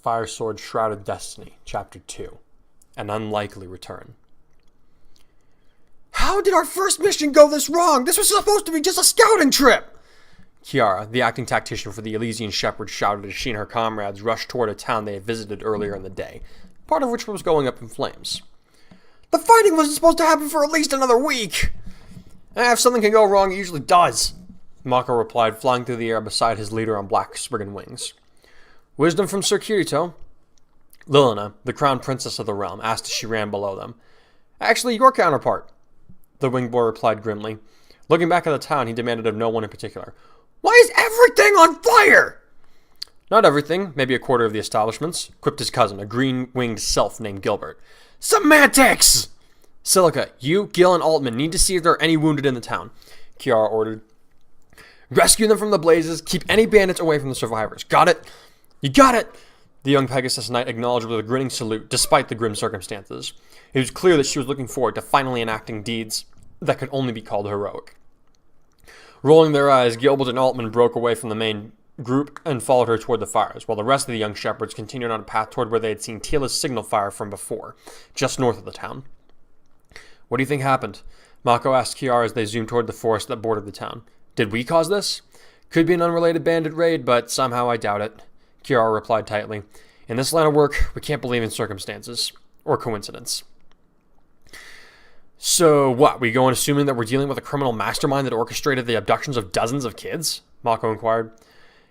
Fire Sword Shrouded Destiny, Chapter 2. An Unlikely Return. How did our first mission go this wrong? This was supposed to be just a scouting trip! Kiara, the acting tactician for the Elysian Shepherd, shouted as she and her comrades rushed toward a town they had visited earlier in the day, part of which was going up in flames. The fighting wasn't supposed to happen for at least another week! If something can go wrong, it usually does, Mako replied, flying through the air beside his leader on black spriggan wings. Wisdom from Sir Kirito? Lilina, the crown princess of the realm, asked as she ran below them. Actually, your counterpart, the winged boy replied grimly. Looking back at the town, he demanded of no one in particular. Why is everything on fire? Not everything, maybe a quarter of the establishments, quipped his cousin, a green-winged self named Gilbert. Semantics! Silica, you, Gil, and Altman need to see if there are any wounded in the town, Kiara ordered. Rescue them from the blazes, keep any bandits away from the survivors. Got it? You got it! The young Pegasus Knight acknowledged with a grinning salute, despite the grim circumstances. It was clear that she was looking forward to finally enacting deeds that could only be called heroic. Rolling their eyes, Gilbert and Altman broke away from the main group and followed her toward the fires, while the rest of the young shepherds continued on a path toward where they had seen Tila's signal fire from before, just north of the town. What do you think happened? Mako asked Kiara as they zoomed toward the forest that bordered the town. Did we cause this? Could be an unrelated bandit raid, but somehow I doubt it, Kiara replied tightly. In this line of work, we can't believe in circumstances or coincidence. So what, we go on assuming that we're dealing with a criminal mastermind that orchestrated the abductions of dozens of kids? Mako inquired.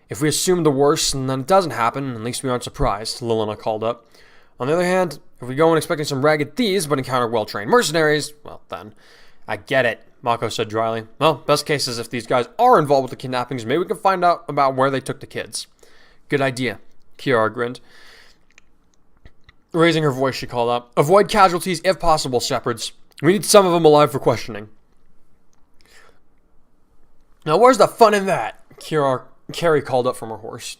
If we assume the worst and then it doesn't happen, at least we aren't surprised, Lilina called up. On the other hand, if we go in expecting some ragged thieves but encounter well-trained mercenaries, well then, I get it, Mako said dryly. Well, best case is if these guys are involved with the kidnappings, maybe we can find out about where they took the kids. Good idea, Kiara grinned. Raising her voice, she called out, Avoid casualties if possible, shepherds. We need some of them alive for questioning. Now where's the fun in that? Carrie called up from her horse.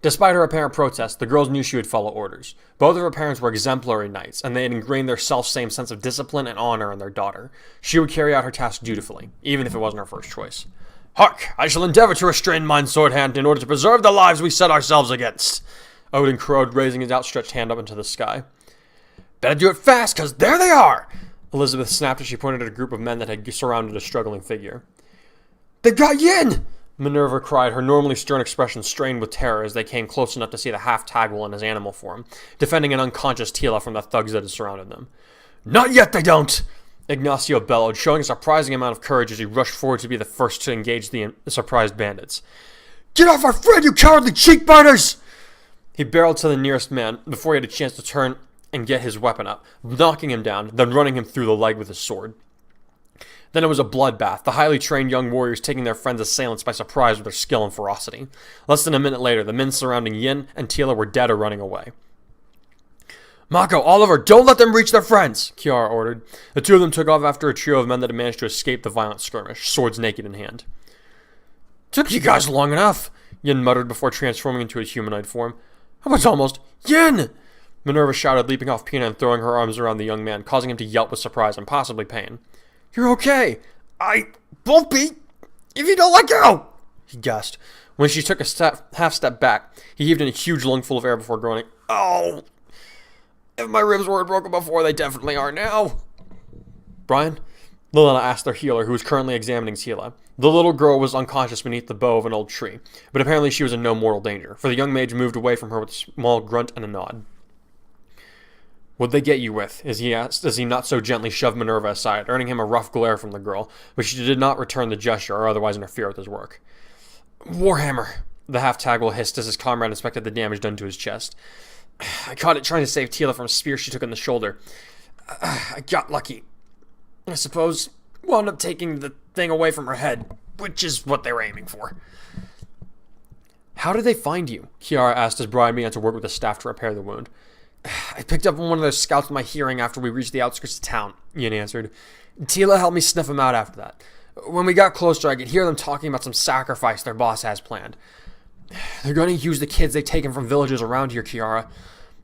Despite her apparent protest, the girls knew she would follow orders. Both of her parents were exemplary knights, and they had ingrained their self-same sense of discipline and honor in their daughter. She would carry out her task dutifully, even if it wasn't her first choice. Hark! I shall endeavor to restrain mine sword hand in order to preserve the lives we set ourselves against, Odin crowed, raising his outstretched hand up into the sky. Better do it fast, 'cause there they are! Elizabeth snapped as she pointed at a group of men that had surrounded a struggling figure. They've got Yin! Minerva cried, her normally stern expression strained with terror as they came close enough to see the half-Tagwell in his animal form, defending an unconscious Tila from the thugs that had surrounded them. Not yet, they don't! Ignacio bellowed, showing a surprising amount of courage as he rushed forward to be the first to engage the surprised bandits. Get off our friend, you cowardly cheek-biters! He barreled to the nearest man before he had a chance to turn and get his weapon up, knocking him down, then running him through the leg with his sword. Then it was a bloodbath, the highly trained young warriors taking their friends' assailants by surprise with their skill and ferocity. Less than a minute later, the men surrounding Yin and Tila were dead or running away. Mako, Oliver, don't let them reach their friends, Kiara ordered. The two of them took off after a trio of men that had managed to escape the violent skirmish, swords naked in hand. Took you guys long enough, Yin muttered before transforming into a humanoid form. I was almost... Yin! Minerva shouted, leaping off Pina and throwing her arms around the young man, causing him to yelp with surprise and possibly pain. You're okay. I won't be if you don't let go, he gasped. When she took a half step back, he heaved in a huge lungful of air before groaning. Oh, if my ribs weren't broken before, they definitely are now. Brian? Lilina asked their healer, who was currently examining Tila. The little girl was unconscious beneath the bough of an old tree, but apparently she was in no mortal danger, for the young mage moved away from her with a small grunt and a nod. What'd they get you with? As he asked, as he not so gently shoved Minerva aside, earning him a rough glare from the girl, but she did not return the gesture or otherwise interfere with his work. Warhammer, the half-Tagwell hissed as his comrade inspected the damage done to his chest. I caught it trying to save Tila from a spear she took in the shoulder. I got lucky. I suppose wound up taking the thing away from her head, which is what they were aiming for. How did they find you? Kiara asked as Brian began to work with the staff to repair the wound. I picked up on one of those scouts in my hearing after we reached the outskirts of town, Yin answered. Tila helped me sniff him out after that. When we got closer, I could hear them talking about some sacrifice their boss has planned. They're going to use the kids they've taken from villages around here, Kiara.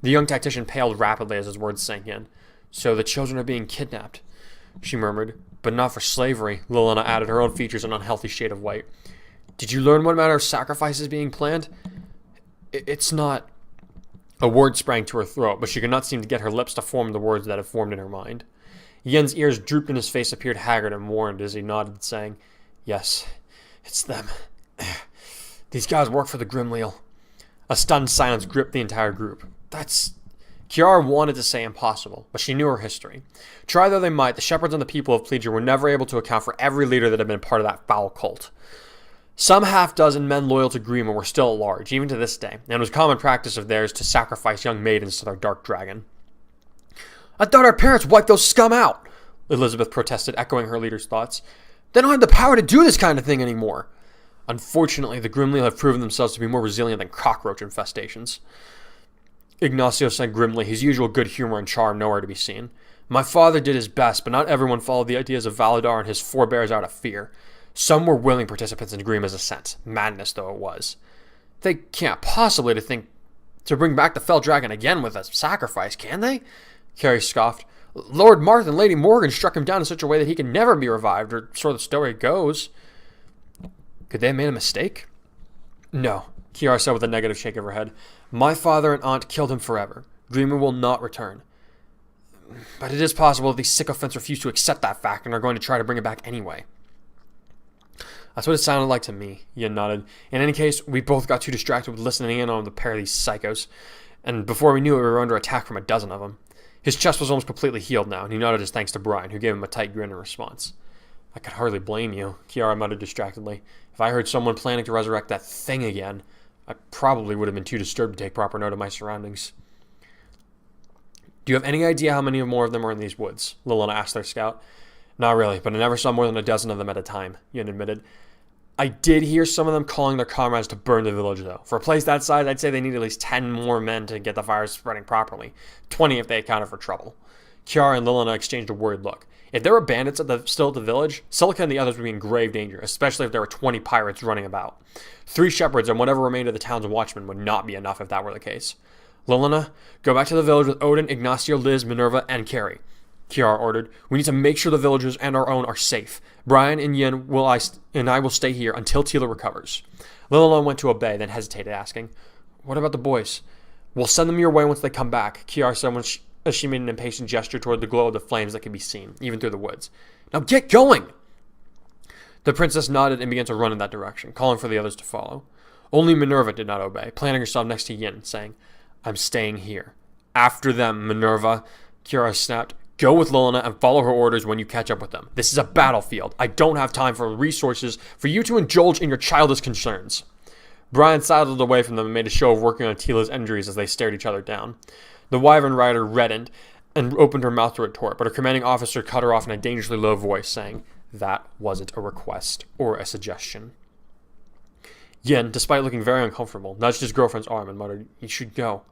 The young tactician paled rapidly as his words sank in. So the children are being kidnapped, she murmured. But not for slavery, Lilina added, her own features an unhealthy shade of white. Did you learn what manner of sacrifice is being planned? It's not... A word sprang to her throat, but she could not seem to get her lips to form the words that had formed in her mind. Yen's ears drooped and his face appeared haggard and worn as he nodded, saying, "Yes, it's them. These guys work for the Grimleal." A stunned silence gripped the entire group. That's... Kiara wanted to say impossible, but she knew her history. Try though they might, the shepherds and the people of Pleager were never able to account for every leader that had been part of that foul cult. Some half-dozen men loyal to Grima were still at large, even to this day, and it was common practice of theirs to sacrifice young maidens to their dark dragon. "I thought our parents wiped those scum out," Elizabeth protested, echoing her leader's thoughts. "They don't have the power to do this kind of thing anymore." Unfortunately, the Grimleal have proven themselves to be more resilient than cockroach infestations. Ignacio said grimly, his usual good humor and charm nowhere to be seen. "My father did his best, but not everyone followed the ideas of Valadar and his forebears out of fear. Some were willing participants in Grima's ascent, madness though it was. They can't possibly think to bring back the fell dragon again with a sacrifice, can they?" Carrie scoffed. "Lord Marth and Lady Morgan struck him down in such a way that he can never be revived, or so the story goes." "Could they have made a mistake?" "No," Kiara said with a negative shake of her head. "My father and aunt killed him forever. Grima will not return. But it is possible that these sycophants refuse to accept that fact and are going to try to bring it back anyway." "That's what it sounded like to me," Yin nodded. "In any case, we both got too distracted with listening in on the pair of these psychos, and before we knew it, we were under attack from a dozen of them." His chest was almost completely healed now, and he nodded his thanks to Brian, who gave him a tight grin in response. "I could hardly blame you," Kiara muttered distractedly. "If I heard someone planning to resurrect that thing again, I probably would have been too disturbed to take proper note of my surroundings." "Do you have any idea how many more of them are in these woods?" Lilina asked their scout. "Not really, but I never saw more than a dozen of them at a time," Yin admitted. "I did hear some of them calling their comrades to burn the village, though. For a place that size, I'd say they need at least 10 more men to get the fires spreading properly. 20 if they accounted for trouble." Kiara and Lilina exchanged a worried look. If there were bandits still at the village, Silica and the others would be in grave danger, especially if there were 20 pirates running about. 3 shepherds and whatever remained of the town's watchmen would not be enough if that were the case. "Lilina, go back to the village with Odin, Ignacio, Liz, Minerva, and Carrie," Kiara ordered. "We need to make sure the villagers and our own are safe. Brian and Yin and I will stay here until Tila recovers." Lilina went to obey, then hesitated, asking, "What about the boys?" "We'll send them your way once they come back," Kiara said as she made an impatient gesture toward the glow of the flames that could be seen, even through the woods. "Now get going!" The princess nodded and began to run in that direction, calling for the others to follow. Only Minerva did not obey, planting herself next to Yin, saying, "I'm staying here." "After them, Minerva," Kiara snapped. "Go with Lilina and follow her orders when you catch up with them. This is a battlefield. I don't have time for resources for you to indulge in your childish concerns." Brian sidled away from them and made a show of working on Tila's injuries as they stared each other down. The wyvern rider reddened and opened her mouth to retort, but her commanding officer cut her off in a dangerously low voice, saying, "That wasn't a request or a suggestion." Yin, despite looking very uncomfortable, nudged his girlfriend's arm and muttered, "You should go."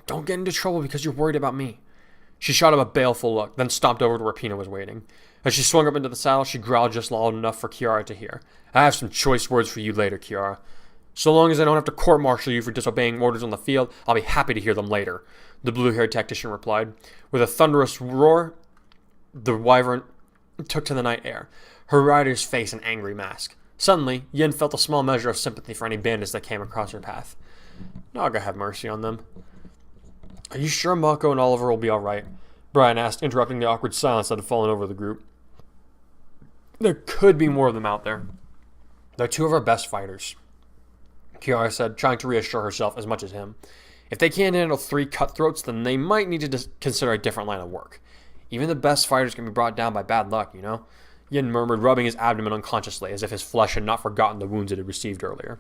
"Don't get into trouble because you're worried about me." She shot him a baleful look, then stomped over to where Pina was waiting. As she swung up into the saddle, she growled just loud enough for Kiara to hear. "I have some choice words for you later, Kiara. So long as I don't have to court-martial you for disobeying orders on the field, I'll be happy to hear them later," the blue-haired tactician replied. With a thunderous roar, the wyvern took to the night air, her rider's face an angry mask. Suddenly, Yin felt a small measure of sympathy for any bandits that came across her path. "Naga have mercy on them." "Are you sure Mako and Oliver will be all right?" Brian asked, interrupting the awkward silence that had fallen over the group. "There could be more of them out there. They're 2 of our best fighters," Kiara said, trying to reassure herself as much as him. "If they can't handle 3 cutthroats, then they might need to consider a different line of work. Even the best fighters can be brought down by bad luck, you know?" Yin murmured, rubbing his abdomen unconsciously, as if his flesh had not forgotten the wounds it had received earlier.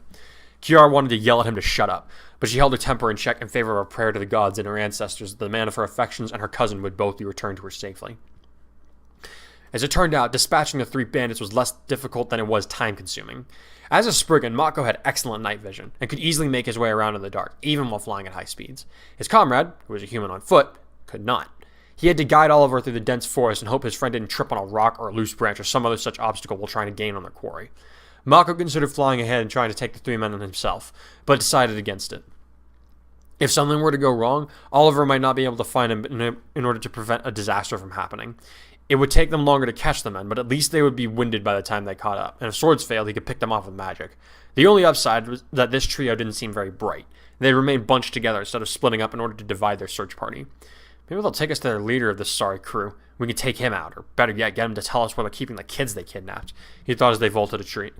Kiara wanted to yell at him to shut up, but she held her temper in check in favor of a prayer to the gods and her ancestors that the man of her affections and her cousin would both be returned to her safely. As it turned out, dispatching the 3 bandits was less difficult than it was time-consuming. As a Spriggan, Mako had excellent night vision and could easily make his way around in the dark, even while flying at high speeds. His comrade, who was a human on foot, could not. He had to guide Oliver through the dense forest and hope his friend didn't trip on a rock or a loose branch or some other such obstacle while trying to gain on their quarry. Mako considered flying ahead and trying to take the 3 men on himself, but decided against it. If something were to go wrong, Oliver might not be able to find him in order to prevent a disaster from happening. It would take them longer to catch the men, but at least they would be winded by the time they caught up, and if swords failed, he could pick them off with magic. The only upside was that this trio didn't seem very bright. They remained bunched together instead of splitting up in order to divide their search party. Maybe they'll take us to their leader of this sorry crew. We can take him out, or better yet, get him to tell us where they're keeping the kids they kidnapped, he thought as they vaulted a tree.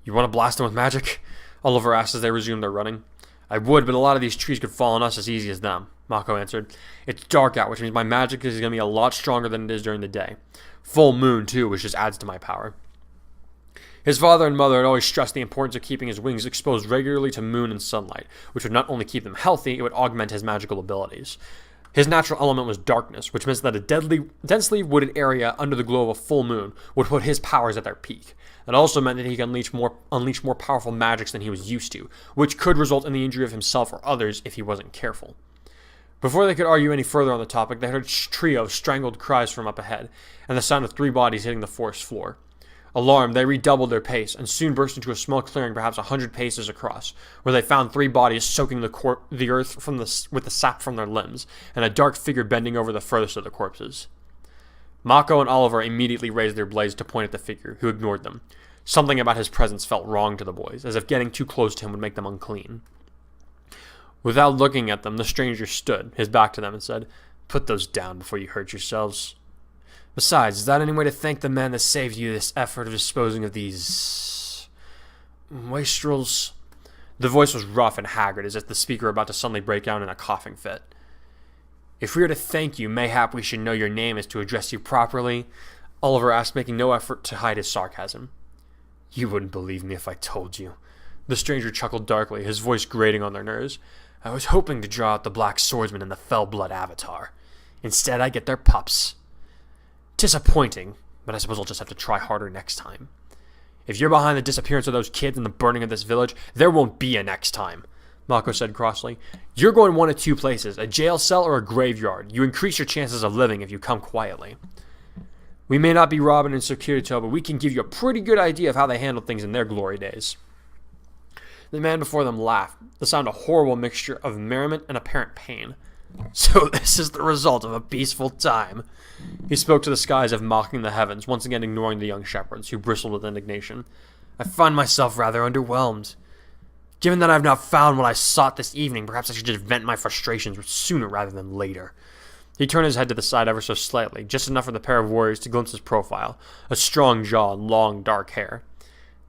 You want to blast them with magic? Oliver asked as they resumed their running. I would, but a lot of these trees could fall on us as easy as them, Mako answered. It's dark out, which means my magic is going to be a lot stronger than it is during the day. Full moon, too, which just adds to my power. His father and mother had always stressed the importance of keeping his wings exposed regularly to moon and sunlight, which would not only keep them healthy, it would augment his magical abilities. His natural element was darkness, which meant that a densely wooded area under the glow of a full moon would put his powers at their peak. That also meant that he could unleash more powerful magics than he was used to, which could result in the injury of himself or others if he wasn't careful. Before they could argue any further on the topic, they heard a trio of strangled cries from up ahead, and the sound of 3 bodies hitting the forest floor. Alarmed, they redoubled their pace, and soon burst into a small clearing perhaps 100 paces across, where they found 3 bodies soaking the earth with the sap from their limbs, and a dark figure bending over the furthest of the corpses. Mako and Oliver immediately raised their blades to point at the figure, who ignored them. Something about his presence felt wrong to the boys, as if getting too close to him would make them unclean. Without looking at them, the stranger stood, his back to them, and said, Put those down before you hurt yourselves. Besides, is that any way to thank the man that saved you this effort of disposing of these wastrels? The voice was rough and haggard, as if the speaker were about to suddenly break down in a coughing fit. If we are to thank you, mayhap we should know your name as to address you properly, Oliver asked, making no effort to hide his sarcasm. You wouldn't believe me if I told you. The stranger chuckled darkly, his voice grating on their nerves. I was hoping to draw out the Black Swordsman and the Fell-Blood Avatar. Instead, I get their pups. Disappointing, but I suppose I'll just have to try harder next time. If you're behind the disappearance of those kids and the burning of this village, there won't be a next time, Mako said crossly. You're going one of 2 places, a jail cell or a graveyard. You increase your chances of living if you come quietly. We may not be Robin and Sekirito, but we can give you a pretty good idea of how they handled things in their glory days. The man before them laughed, the sound a horrible mixture of merriment and apparent pain. So this is the result of a peaceful time. He spoke to the skies of mocking the heavens, once again ignoring the young shepherds, who bristled with indignation. I find myself rather underwhelmed. Given that I have not found what I sought this evening, perhaps I should just vent my frustrations sooner rather than later. He turned his head to the side ever so slightly, just enough for the pair of warriors to glimpse his profile, a strong jaw and long dark hair.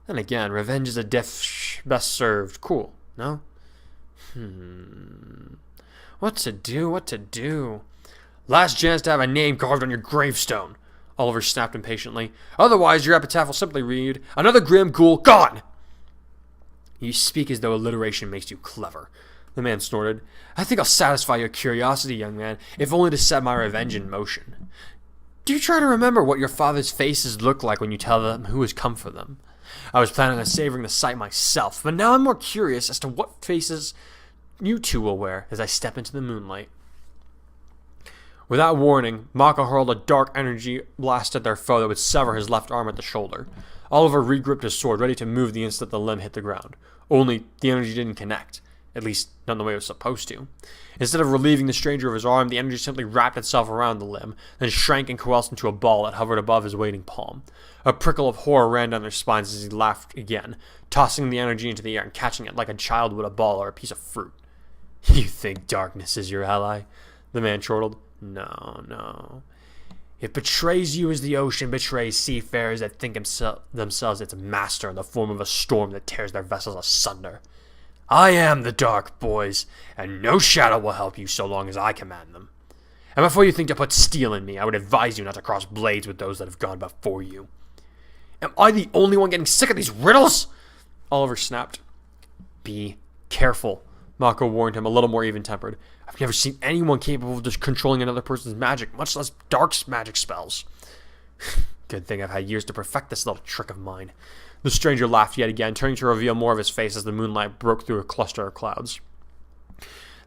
Then again, revenge is a dish best served cool, no? What to do? Last chance to have a name carved on your gravestone, Oliver snapped impatiently. Otherwise, your epitaph will simply read, Another grim ghoul gone! You speak as though alliteration makes you clever, the man snorted. I think I'll satisfy your curiosity, young man, if only to set my revenge in motion. Do you try to remember what your father's faces look like when you tell them who has come for them? I was planning on savoring the sight myself, but now I'm more curious as to what faces you 2 will wear as I step into the moonlight. Without warning, Mako hurled a dark energy blast at their foe that would sever his left arm at the shoulder. Oliver regripped his sword, ready to move the instant the limb hit the ground. Only, the energy didn't connect. At least, not the way it was supposed to. Instead of relieving the stranger of his arm, the energy simply wrapped itself around the limb, then shrank and coalesced into a ball that hovered above his waiting palm. A prickle of horror ran down their spines as he laughed again, tossing the energy into the air and catching it like a child would a ball or a piece of fruit. You think darkness is your ally? The man chortled. No. It betrays you as the ocean betrays seafarers that think themselves its master in the form of a storm that tears their vessels asunder. I am the dark, boys, and no shadow will help you so long as I command them. And before you think to put steel in me, I would advise you not to cross blades with those that have gone before you. Am I the only one getting sick of these riddles? Oliver snapped. Be careful, Mako warned him, a little more even-tempered. I've never seen anyone capable of just controlling another person's magic, much less dark magic spells. Good thing I've had years to perfect this little trick of mine. The stranger laughed yet again, turning to reveal more of his face as the moonlight broke through a cluster of clouds.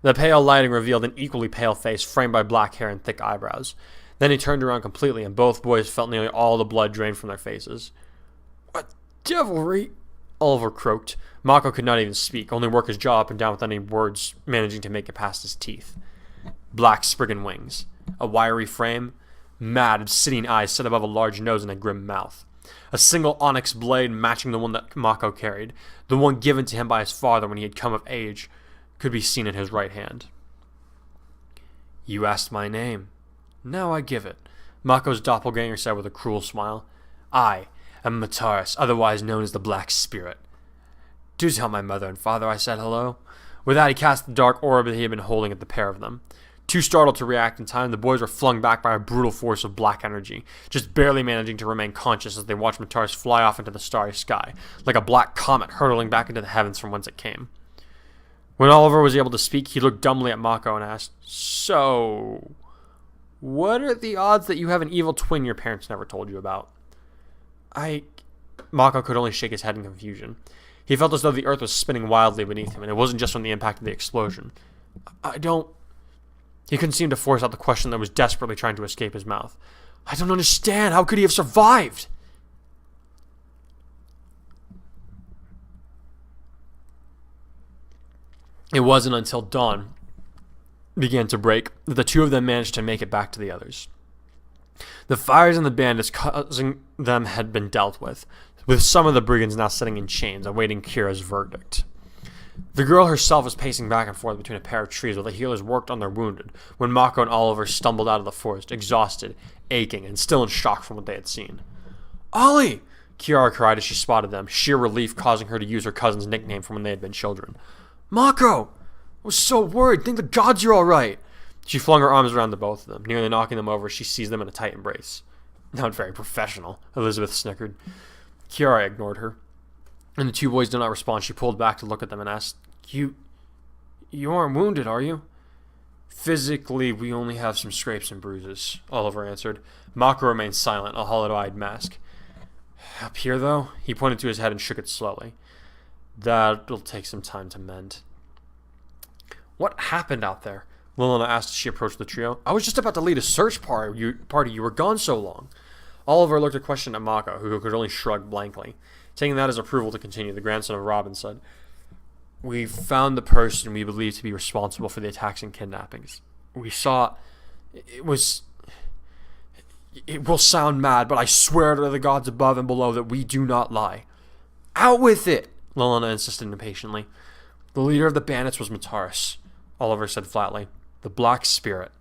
The pale lighting revealed an equally pale face framed by black hair and thick eyebrows. Then he turned around completely, and both boys felt nearly all the blood drain from their faces. What devilry? Oliver croaked. Mako could not even speak, only work his jaw up and down with any words managing to make it past his teeth. Black spriggan wings. A wiry frame. mad, obsidian eyes set above a large nose and a grim mouth. A single onyx blade matching the one that Mako carried, the one given to him by his father when he had come of age, could be seen in his right hand. "You asked my name. Now I give it," Mako's doppelganger said with a cruel smile. "I am Mataris, otherwise known as the Black Spirit." "Do tell my mother and father I said hello." With that, he cast the dark orb that he had been holding at the pair of them. Too startled to react in time, the boys were flung back by a brutal force of black energy, just barely managing to remain conscious as they watched Mataris fly off into the starry sky, like a black comet hurtling back into the heavens from whence it came. When Oliver was able to speak, he looked dumbly at Mako and asked, "So, what are the odds that you have an evil twin your parents never told you about?" Mako could only shake his head in confusion. He felt as though the earth was spinning wildly beneath him, and it wasn't just from the impact of the explosion. He couldn't seem to force out the question that was desperately trying to escape his mouth. "I don't understand. How could he have survived?" It wasn't until dawn began to break that the two of them managed to make it back to the others. The fires and the bandits causing them had been dealt with some of the brigands now sitting in chains, awaiting Kira's verdict. The girl herself was pacing back and forth between a pair of trees while the healers worked on their wounded, when Mako and Oliver stumbled out of the forest, exhausted, aching, and still in shock from what they had seen. "Ollie!" Kiara cried as she spotted them, sheer relief causing her to use her cousin's nickname from when they had been children. "Mako! I was so worried. Thank the gods you're all right." She flung her arms around the both of them, nearly knocking them over as she seized them in a tight embrace. "Not very professional," Elizabeth snickered. Kiara ignored her. And the two boys did not respond. She pulled back to look at them and asked, You aren't wounded, are you?" "Physically, we only have some scrapes and bruises," Oliver answered. Mako remained silent, a hollow-eyed mask. "Up here, though?" He pointed to his head and shook it slowly. "That'll take some time to mend." "What happened out there?" Lilina asked as she approached the trio. "I was just about to lead a search party. You were gone so long." Oliver looked a question at Mako, who could only shrug blankly. Taking that as approval to continue, the grandson of Robin said, "We found the person we believe to be responsible for the attacks and kidnappings. We saw... It will sound mad, but I swear to the gods above and below that we do not lie." "Out with it!" Lilina insisted impatiently. "The leader of the bandits was Mataris," Oliver said flatly. "The Black Spirit."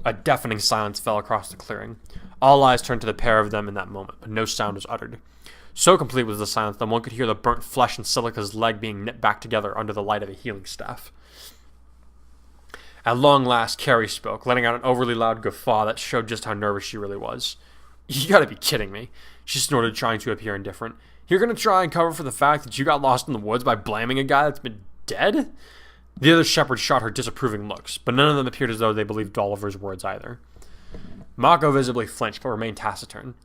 A deafening silence fell across the clearing. All eyes turned to the pair of them in that moment, but no sound was uttered. So complete was the silence that one could hear the burnt flesh in Silica's leg being knit back together under the light of a healing staff. At long last, Carrie spoke, letting out an overly loud guffaw that showed just how nervous she really was. "You gotta be kidding me," she snorted, trying to appear indifferent. "You're gonna try and cover for the fact that you got lost in the woods by blaming a guy that's been dead?" The other shepherds shot her disapproving looks, but none of them appeared as though they believed Oliver's words either. Mako visibly flinched, but remained taciturn.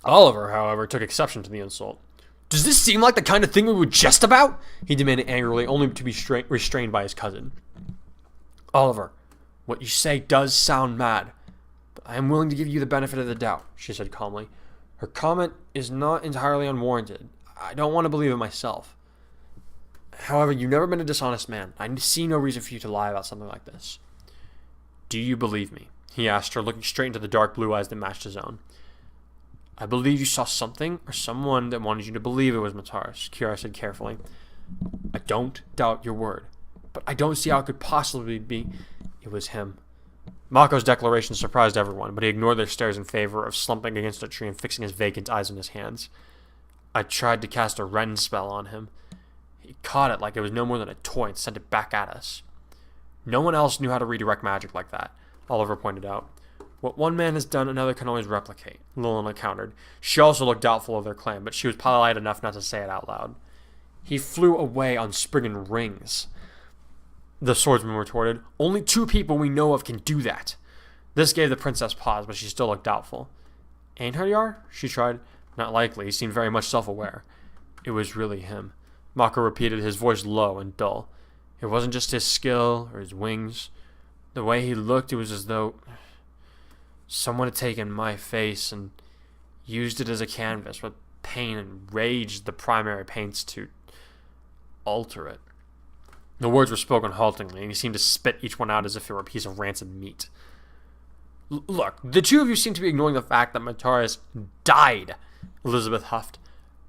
Oliver, however, took exception to the insult. "Does this seem like the kind of thing we would jest about?" he demanded angrily, only to be restrained by his cousin. "Oliver, what you say does sound mad, but I am willing to give you the benefit of the doubt," she said calmly. "Her comment is not entirely unwarranted. I don't want to believe it myself. However, you've never been a dishonest man. I see no reason for you to lie about something like this." "Do you believe me?" he asked her, looking straight into the dark blue eyes that matched his own. "I believe you saw something or someone that wanted you to believe it was Mataris," Kiara said carefully. "I don't doubt your word, but I don't see how it could possibly be it was him." Mako's declaration surprised everyone, but he ignored their stares in favor of slumping against a tree and fixing his vacant eyes in his hands. "I tried to cast a rend spell on him. He caught it like it was no more than a toy and sent it back at us. No one else knew how to redirect magic like that," Oliver pointed out. "What one man has done, another can always replicate," Lilina countered. She also looked doubtful of their claim, but she was polite enough not to say it out loud. "He flew away on Spriggan rings," the swordsman retorted. "Only 2 people we know of can do that." This gave the princess pause, but she still looked doubtful. "Einherjar?" she tried. "Not likely. He seemed very much self-aware." "It was really him," Mako repeated, his voice low and dull. "It wasn't just his skill or his wings. The way he looked, it was as though someone had taken my face and used it as a canvas with pain and rage, the primary paints, to alter it." The words were spoken haltingly, and he seemed to spit each one out as if it were a piece of rancid meat. Look, the two of you seem to be ignoring the fact that Mataris died, Elizabeth huffed.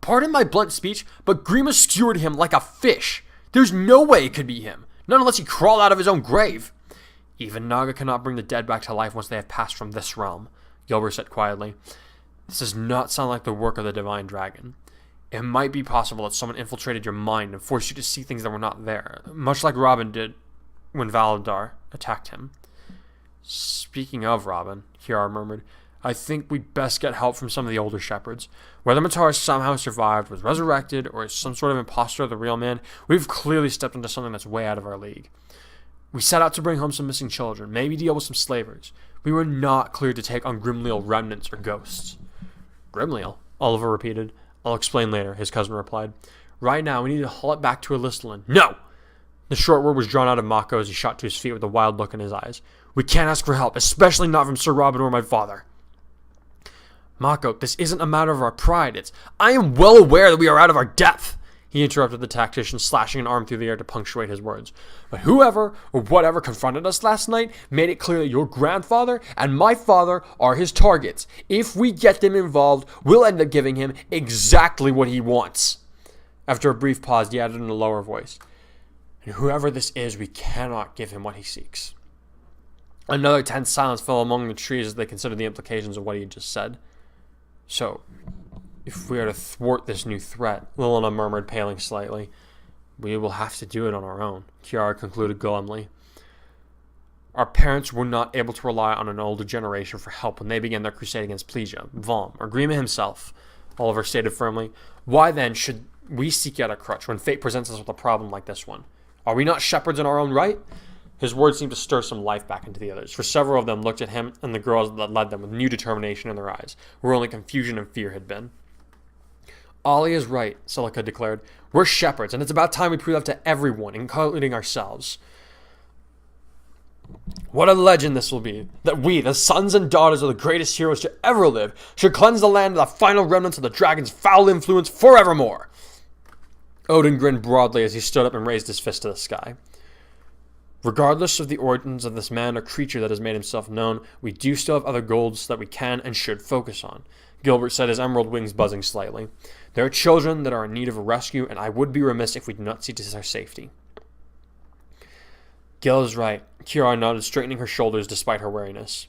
Pardon my blunt speech, but Grima skewered him like a fish. There's no way it could be him, not unless he crawled out of his own grave. Even Naga cannot bring the dead back to life once they have passed from this realm, Gilbert said quietly. This does not sound like the work of the Divine Dragon. It might be possible that someone infiltrated your mind and forced you to see things that were not there, much like Robin did when Valadar attacked him. Speaking of Robin, Kiara murmured, I think we'd best get help from some of the older shepherds. Whether Mataris somehow survived, was resurrected, or is some sort of imposter of the real man, we've clearly stepped into something that's way out of our league. We set out to bring home some missing children, maybe deal with some slavers. We were not cleared to take on Grimleal remnants or ghosts. Grimleal? Oliver repeated. I'll explain later, his cousin replied. Right now, we need to haul it back to Alistalin. No! The short word was drawn out of Mako as he shot to his feet with a wild look in his eyes. We can't ask for help, especially not from Sir Robin or my father. Mako, this isn't a matter of our pride. I am well aware that we are out of our depth, he interrupted the tactician, slashing an arm through the air to punctuate his words. But whoever or whatever confronted us last night made it clear that your grandfather and my father are his targets. If we get them involved, we'll end up giving him exactly what he wants. After a brief pause, he added in a lower voice. And whoever this is, we cannot give him what he seeks. Another tense silence fell among the trees as they considered the implications of what he had just said. So, if we are to thwart this new threat, Lilina murmured, paling slightly, we will have to do it on our own, Kiara concluded glumly. Our parents were not able to rely on an older generation for help when they began their crusade against Plegia, Vom, or Grima himself, Oliver stated firmly. Why then should we seek out a crutch when fate presents us with a problem like this one? Are we not shepherds in our own right? His words seemed to stir some life back into the others, for several of them looked at him and the girls that led them with new determination in their eyes, where only confusion and fear had been. Ollie is right, Celica declared. We're shepherds, and it's about time we prove that to everyone, including ourselves. What a legend this will be, that we, the sons and daughters of the greatest heroes to ever live, should cleanse the land of the final remnants of the dragon's foul influence forevermore. Odin grinned broadly as he stood up and raised his fist to the sky. Regardless of the origins of this man or creature that has made himself known, we do still have other goals that we can and should focus on, Gilbert said, his emerald wings buzzing slightly. There are children that are in need of a rescue, and I would be remiss if we did not see to their safety. Gil is right, Kiara nodded, straightening her shoulders despite her weariness.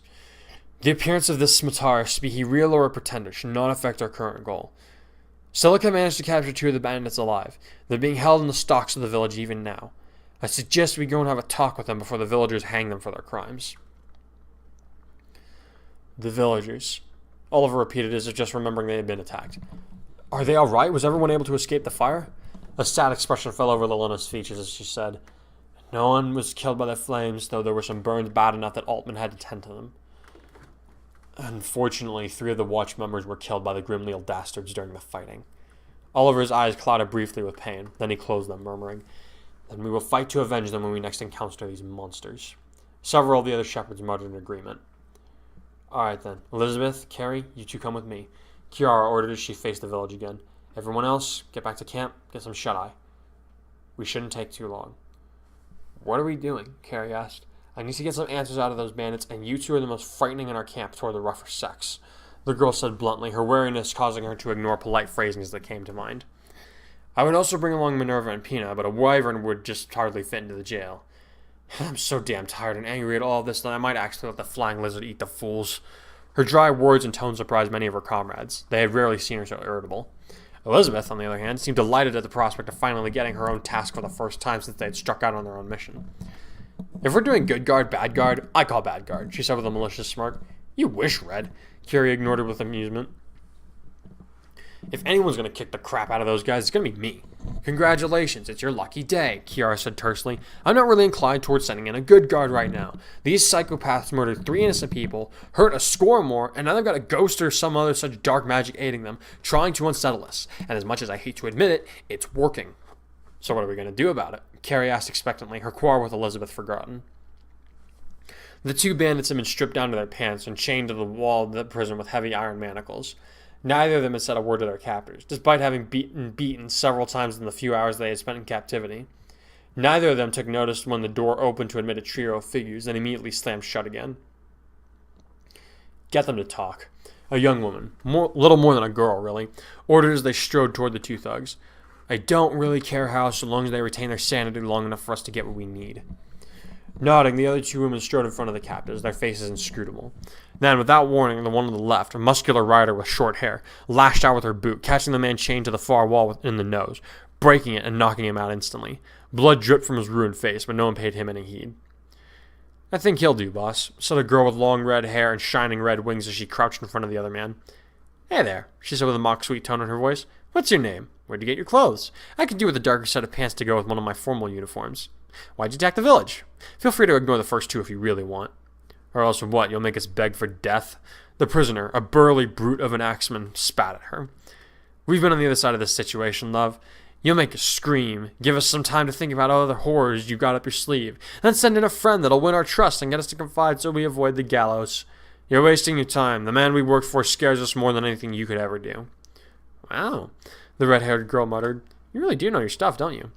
The appearance of this Mataris, be he real or a pretender, should not affect our current goal. Celica managed to capture 2 of the bandits alive. They're being held in the stocks of the village even now. I suggest we go and have a talk with them before the villagers hang them for their crimes. The villagers, Oliver repeated as if just remembering they had been attacked. Are they all right? Was everyone able to escape the fire? A sad expression fell over Lilina's features as she said, No one was killed by the flames, though there were some burns bad enough that Altman had to tend to them. Unfortunately, 3 of the watch members were killed by the Grimleal dastards during the fighting. Oliver's eyes clouded briefly with pain, then he closed them, murmuring, Then we will fight to avenge them when we next encounter these monsters. Several of the other shepherds muttered in agreement. Alright then, Elizabeth, Carrie, you 2 come with me, Kiara ordered as she faced the village again. Everyone else, get back to camp, get some shut-eye. We shouldn't take too long. What are we doing? Carrie asked. I need to get some answers out of those bandits, and you 2 are the most frightening in our camp toward the rougher sex, the girl said bluntly, her wariness causing her to ignore polite phrasings that came to mind. I would also bring along Minerva and Pina, but a wyvern would just hardly fit into the jail. I'm so damn tired and angry at all of this that I might actually let the flying lizard eat the fools. Her dry words and tone surprised many of her comrades. They had rarely seen her so irritable. Elizabeth, on the other hand, seemed delighted at the prospect of finally getting her own task for the first time since they had struck out on their own mission. If we're doing good guard, bad guard, I call bad guard, she said with a malicious smirk. You wish, Red. Carrie ignored her with amusement. If anyone's going to kick the crap out of those guys, it's going to be me. Congratulations, it's your lucky day, Kiara said tersely. I'm not really inclined towards sending in a good guard right now. These psychopaths murdered 3 innocent people, hurt a score more, and now they've got a ghost or some other such dark magic aiding them, trying to unsettle us. And as much as I hate to admit it, it's working. So what are we going to do about it? Carrie asked expectantly, her quarrel with Elizabeth forgotten. The 2 bandits had been stripped down to their pants and chained to the wall of the prison with heavy iron manacles. Neither of them had said a word to their captors, despite having beaten several times in the few hours they had spent in captivity. Neither of them took notice when the door opened to admit a trio of figures and immediately slammed shut again. Get them to talk. A young woman, little more than a girl, really, ordered as they strode toward the two thugs. I don't really care how, so long as they retain their sanity long enough for us to get what we need. Nodding, the other two women strode in front of the captives, their faces inscrutable. Then, without warning, the one on the left, a muscular rider with short hair, lashed out with her boot, catching the man chained to the far wall in the nose, breaking it and knocking him out instantly. Blood dripped from his ruined face, but no one paid him any heed. I think he'll do, boss, said a girl with long red hair and shining red wings as she crouched in front of the other man. Hey there, she said with a mock sweet tone in her voice. What's your name? Where'd you get your clothes? I could do with a darker set of pants to go with one of my formal uniforms. Why'd you attack the village? Feel free to ignore the first two if you really want. Or else what, you'll make us beg for death? The prisoner, a burly brute of an axeman, spat at her. We've been on the other side of this situation, love. You'll make us scream, give us some time to think about all the horrors you got up your sleeve, then send in a friend that'll win our trust and get us to confide so we avoid the gallows. You're wasting your time. The man we work for scares us more than anything you could ever do. Wow, the red-haired girl muttered. You really do know your stuff, don't you?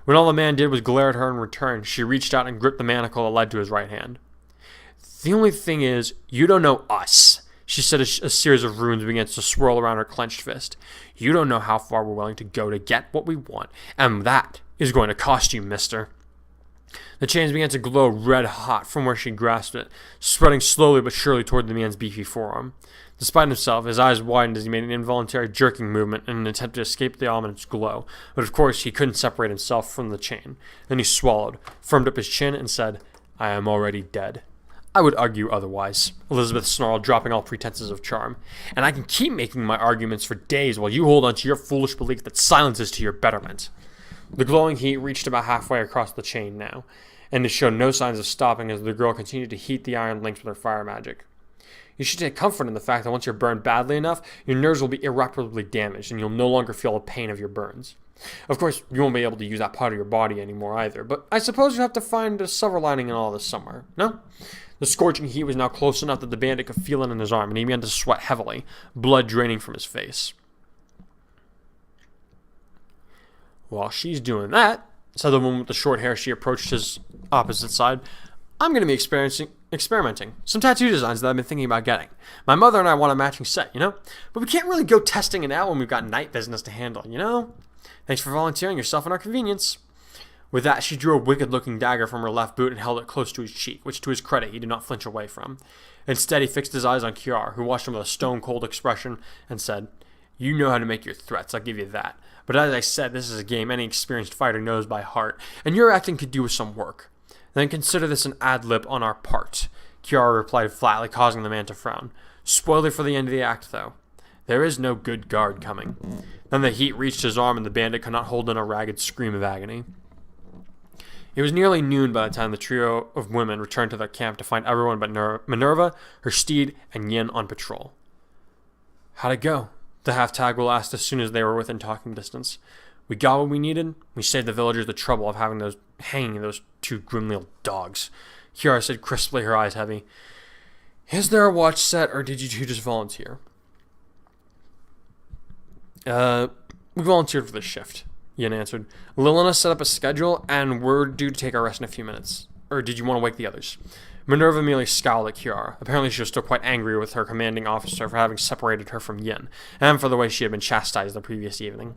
When all the man did was glare at her in return, she reached out and gripped the manacle that led to his right hand. The only thing is, you don't know us, she said as a series of runes began to swirl around her clenched fist. You don't know how far we're willing to go to get what we want, and that is going to cost you, mister. The chains began to glow red hot from where she grasped it, spreading slowly but surely toward the man's beefy forearm. Despite himself, his eyes widened as he made an involuntary jerking movement in an attempt to escape the ominous glow, but of course he couldn't separate himself from the chain. Then he swallowed, firmed up his chin, and said, I am already dead. I would argue otherwise, Elizabeth snarled, dropping all pretenses of charm. And I can keep making my arguments for days while you hold on to your foolish belief that silence is to your betterment. The glowing heat reached about halfway across the chain now, and it showed no signs of stopping as the girl continued to heat the iron links with her fire magic. You should take comfort in the fact that once you're burned badly enough, your nerves will be irreparably damaged, and you'll no longer feel the pain of your burns. Of course, you won't be able to use that part of your body anymore either, but I suppose you have to find a silver lining in all this somewhere, no? The scorching heat was now close enough that the bandit could feel it in his arm, and he began to sweat heavily, blood draining from his face. While she's doing that, said the woman with the short hair, she approached his opposite side, I'm going to be experimenting. Some tattoo designs that I've been thinking about getting. My mother and I want a matching set, you know? But we can't really go testing it out when we've got night business to handle, you know? Thanks for volunteering yourself in our convenience. With that, she drew a wicked-looking dagger from her left boot and held it close to his cheek, which to his credit he did not flinch away from. Instead, he fixed his eyes on Kiara, who watched him with a stone-cold expression, and said, You know how to make your threats, I'll give you that. But as I said, this is a game any experienced fighter knows by heart, and your acting could do with some work. Then consider this an ad-lib on our part, Kiara replied flatly, causing the man to frown. Spoiler for the end of the act, though. There is no good guard coming. Then the heat reached his arm, and the bandit could not hold in a ragged scream of agony. It was nearly noon by the time the trio of women returned to their camp to find everyone but Minerva, her steed, and Yin on patrol. How'd it go? The half-tagwell asked as soon as they were within talking distance. We got what we needed. We saved the villagers the trouble of hanging those two grimly old dogs. Kiara said crisply, her eyes heavy. Is there a watch set, or did you two just volunteer? We volunteered for this shift, Yin answered. Lilina set up a schedule, and we're due to take our rest in a few minutes. Or did you want to wake the others? Minerva merely scowled at Kiara. Apparently she was still quite angry with her commanding officer for having separated her from Yin, and for the way she had been chastised the previous evening.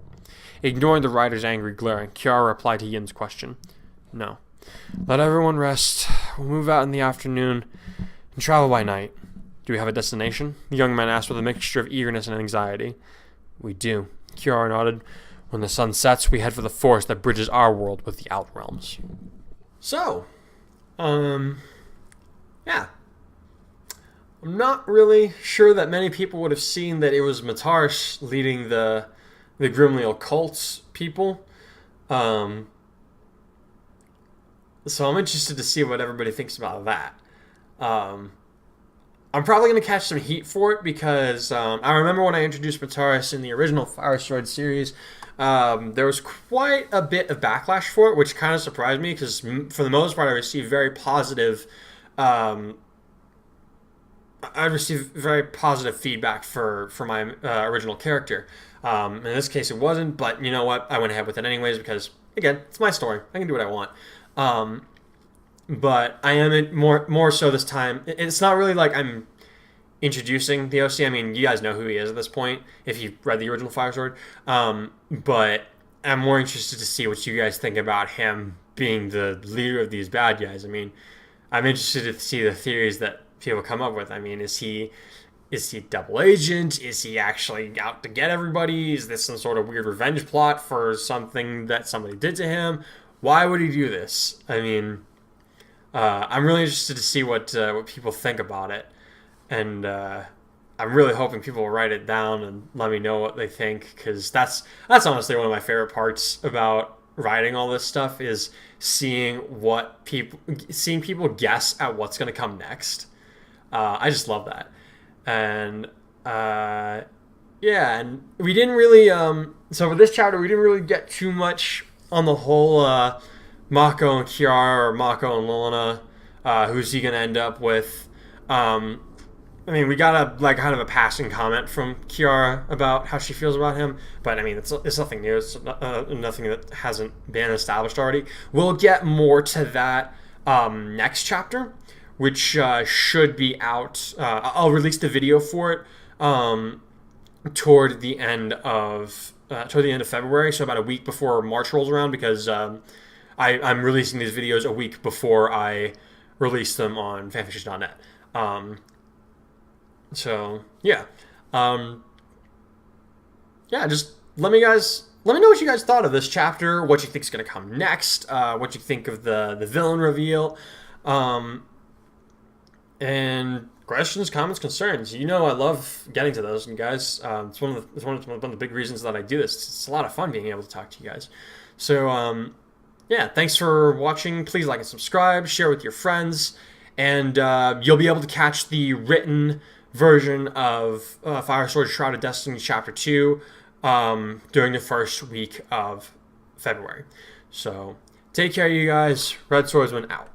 Ignoring the rider's angry glare, Kiara replied to Yin's question. No. Let everyone rest. We'll move out in the afternoon and travel by night. Do we have a destination? The young man asked with a mixture of eagerness and anxiety. We do. Kiara nodded. When the sun sets, we head for the forest that bridges our world with the Outrealms. So, yeah. I'm not really sure that many people would have seen that it was Mataris leading the Grimly Occult people. So I'm interested to see what everybody thinks about that. I'm probably going to catch some heat for it because I remember when I introduced Mataris in the original Fire Sword series, there was quite a bit of backlash for it, which kind of surprised me because for the most part I received very positive feedback for my original character. In this case it wasn't, but you know what? I went ahead with it anyways because, again, it's my story. I can do what I want. But I am more so this time. It's not really like I'm introducing the OC. I mean, you guys know who he is at this point if you've read the original Fire Sword. But I'm more interested to see what you guys think about him being the leader of these bad guys. I mean, I'm interested to see the theories that people come up with. I mean, is he double agent? Is he actually out to get everybody? Is this some sort of weird revenge plot for something that somebody did to him? Why would he do this? I mean, I'm really interested to see what people think about it, and I'm really hoping people will write it down and let me know what they think, because that's honestly one of my favorite parts about writing all this stuff is seeing people guess at what's going to come next. I just love that. And yeah, and we didn't really so for this chapter we didn't really get too much on the whole Mako and Kiara, or Mako and Lilina, who's he gonna end up with. I mean, we got kind of a passing comment from Kiara about how she feels about him, but I mean, it's nothing new. It's nothing that hasn't been established already. We'll get more to that next chapter, which should be out. I'll release the video for it toward the end of February, so about a week before March rolls around, because I'm releasing these videos a week before I release them on fanfiction.net. So yeah, just let me know what you guys thought of this chapter, what you think is going to come next, what you think of the villain reveal, and questions, comments, concerns. You know I love getting to those, and guys, it's one of the big reasons that I do this. It's a lot of fun being able to talk to you guys. So yeah, thanks for watching. Please like and subscribe, share with your friends, and you'll be able to catch the written version of Fire Sword Shrouded Destiny Chapter 2 during the first week of February. So take care, you guys. Red Swordsman out.